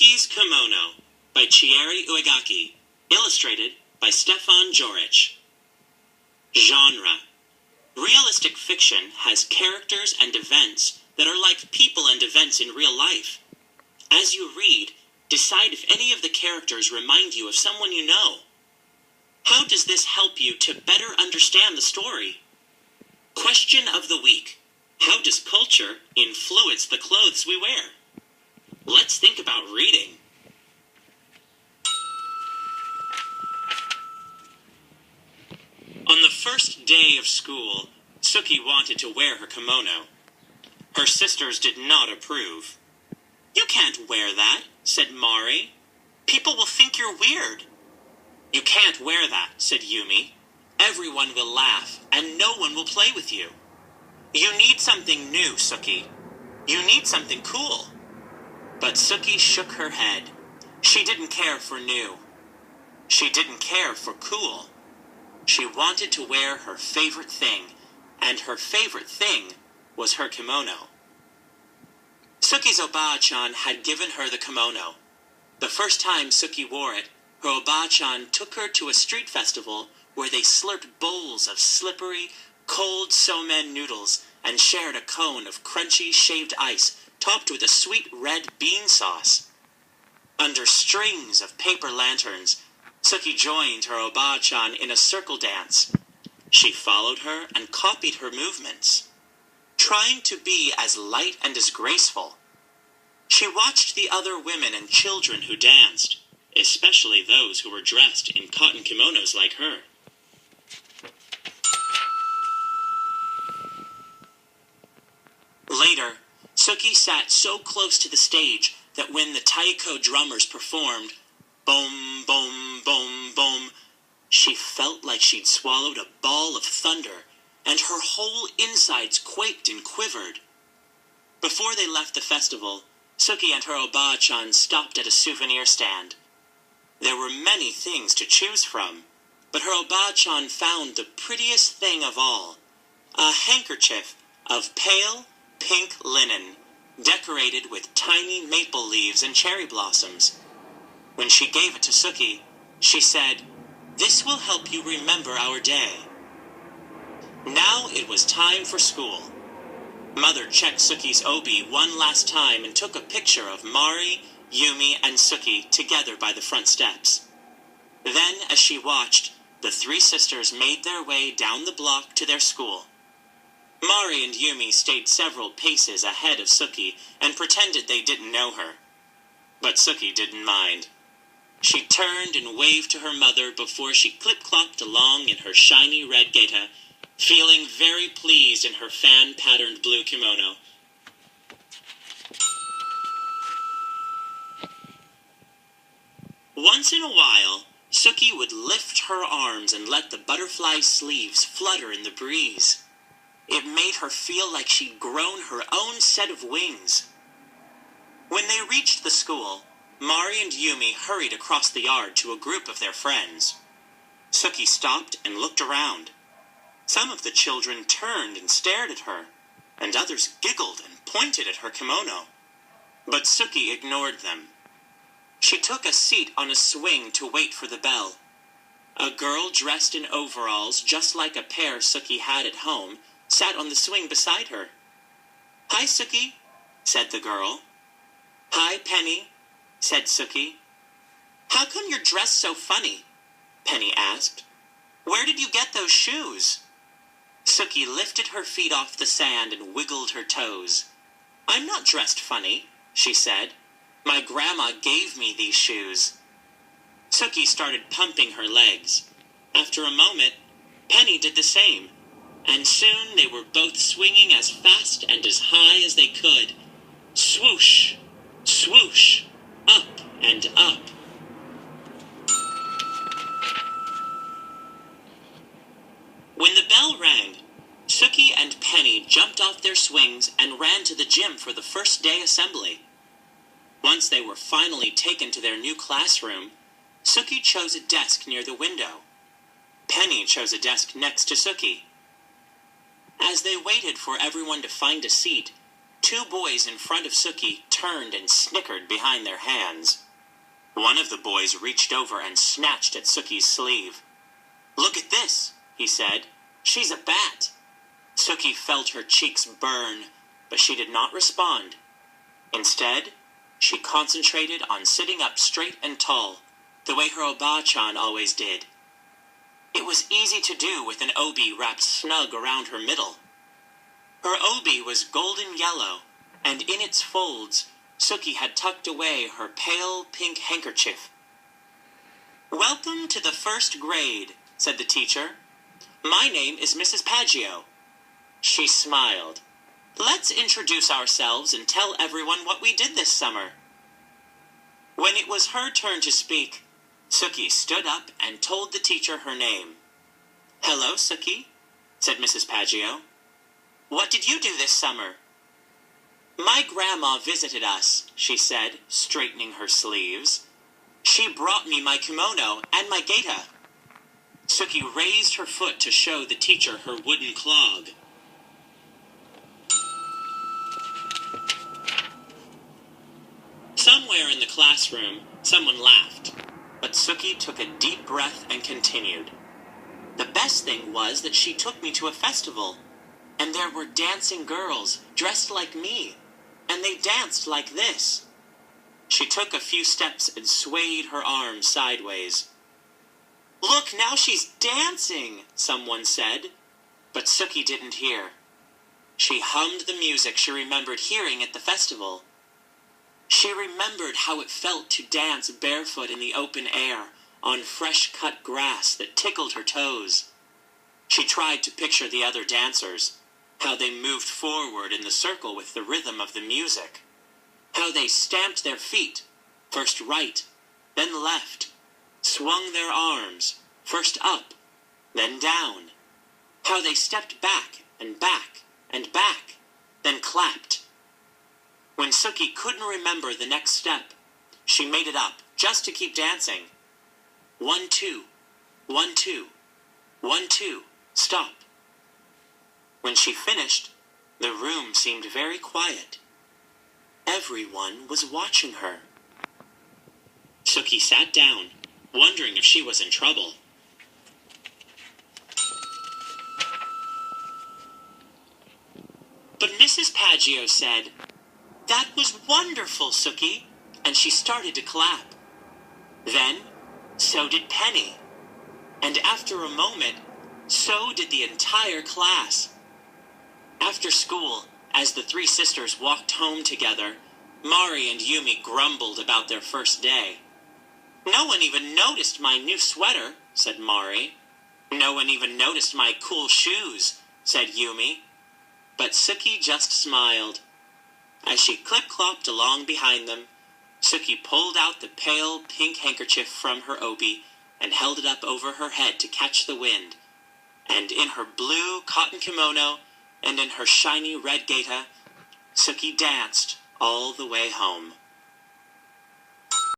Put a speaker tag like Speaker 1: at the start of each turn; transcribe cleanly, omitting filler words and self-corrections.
Speaker 1: Suki's Kimono by Chieri Uegaki, illustrated by Stefan Joric. Genre: realistic fiction has characters and events that are like people and events in real life. As you read, decide if any of the characters remind you of someone you know. How does this help you to better understand the story? Question of the week: how does culture influence the clothes we wear? Let's think about reading. On the first day of school, Suki wanted to wear her kimono. Her sisters did not approve. "You can't wear that," said Mari. "People will think you're weird." "You can't wear that," said Yumi. "Everyone will laugh, and no one will play with you. You need something new, Suki. You need something cool." But Suki shook her head. She didn't care for new. She didn't care for cool. She wanted to wear her favorite thing, and her favorite thing was her kimono. Suki's Oba-chan had given her the kimono. The first time Suki wore it, her Oba-chan took her to a street festival where they slurped bowls of slippery, cold somen noodles and shared a cone of crunchy shaved ice topped with a sweet red bean sauce. Under strings of paper lanterns, Suki joined her Oba-chan in a circle dance. She followed her and copied her movements, trying to be as light and as graceful. She watched the other women and children who danced, especially those who were dressed in cotton kimonos like her. Later, Suki sat so close to the stage that when the taiko drummers performed, boom, boom, boom, boom, she felt like she'd swallowed a ball of thunder, and her whole insides quaked and quivered. Before they left the festival, Suki and her Oba-chan stopped at a souvenir stand. There were many things to choose from, but her Oba-chan found the prettiest thing of all, a handkerchief of pale pink linen, decorated with tiny maple leaves and cherry blossoms. When she gave it to Suki, she said, "This will help you remember our day." Now it was time for school. Mother checked Suki's obi one last time and took a picture of Mari, Yumi, and Suki together by the front steps. Then, as she watched, the three sisters made their way down the block to their school. Mari and Yumi stayed several paces ahead of Suki and pretended they didn't know her. But Suki didn't mind. She turned and waved to her mother before she clip-clopped along in her shiny red gaita, feeling very pleased in her fan-patterned blue kimono. Once in a while, Suki would lift her arms and let the butterfly sleeves flutter in the breeze. It made her feel like she'd grown her own set of wings. When they reached the school, Mari and Yumi hurried across the yard to a group of their friends. Suki stopped and looked around. Some of the children turned and stared at her, and others giggled and pointed at her kimono. But Suki ignored them. She took a seat on a swing to wait for the bell. A girl dressed in overalls, just like a pair Suki had at home, sat on the swing beside her. "Hi, Suki," said the girl. "Hi, Penny," said Suki. "How come you're dressed so funny?" Penny asked. "Where did you get those shoes?" Suki lifted her feet off the sand and wiggled her toes. "I'm not dressed funny," she said. "My grandma gave me these shoes." Suki started pumping her legs. After a moment, Penny did the same, and soon they were both swinging as fast and as high as they could. Swoosh, swoosh, up and up. When the bell rang, Suki and Penny jumped off their swings and ran to the gym for the first day assembly. Once they were finally taken to their new classroom, Suki chose a desk near the window. Penny chose a desk next to Suki. As they waited for everyone to find a seat, two boys in front of Suki turned and snickered behind their hands. One of the boys reached over and snatched at Suki's sleeve. "Look at this," he said. "She's a bat." Suki felt her cheeks burn, but she did not respond. Instead, she concentrated on sitting up straight and tall, the way her Oba-chan always did. It was easy to do with an obi wrapped snug around her middle. Her obi was golden yellow, and in its folds, Suki had tucked away her pale pink handkerchief. "Welcome to the first grade," said the teacher. "My name is Mrs. Paggio." She smiled. "Let's introduce ourselves and tell everyone what we did this summer." When it was her turn to speak, Suki stood up and told the teacher her name. "Hello, Suki," said Mrs. Paggio. "What did you do this summer?" "My grandma visited us," she said, straightening her sleeves. "She brought me my kimono and my gaita." Suki raised her foot to show the teacher her wooden clog. Somewhere in the classroom, someone laughed, but Suki took a deep breath and continued. "The best thing was that she took me to a festival, and there were dancing girls dressed like me, and they danced like this." She took a few steps and swayed her arms sideways. "Look, now she's dancing," someone said, but Suki didn't hear. She hummed the music she remembered hearing at the festival. She remembered how it felt to dance barefoot in the open air on fresh-cut grass that tickled her toes. She tried to picture the other dancers, how they moved forward in the circle with the rhythm of the music, how they stamped their feet, first right, then left, swung their arms, first up, then down, how they stepped back and back and back, then clapped. When Suki couldn't remember the next step, she made it up just to keep dancing. 1, 2, 1, 2, 1, 2, stop. When she finished, the room seemed very quiet. Everyone was watching her. Suki sat down, wondering if she was in trouble. But Mrs. Paggio said, "That was wonderful, Suki," and she started to clap. Then, so did Penny. And after a moment, so did the entire class. After school, as the three sisters walked home together, Mari and Yumi grumbled about their first day. "No one even noticed my new sweater," said Mari. "No one even noticed my cool shoes," said Yumi. But Suki just smiled. As she clip-clopped along behind them, Suki pulled out the pale pink handkerchief from her obi and held it up over her head to catch the wind. And in her blue cotton kimono and in her shiny red gaita, Suki danced all the way home.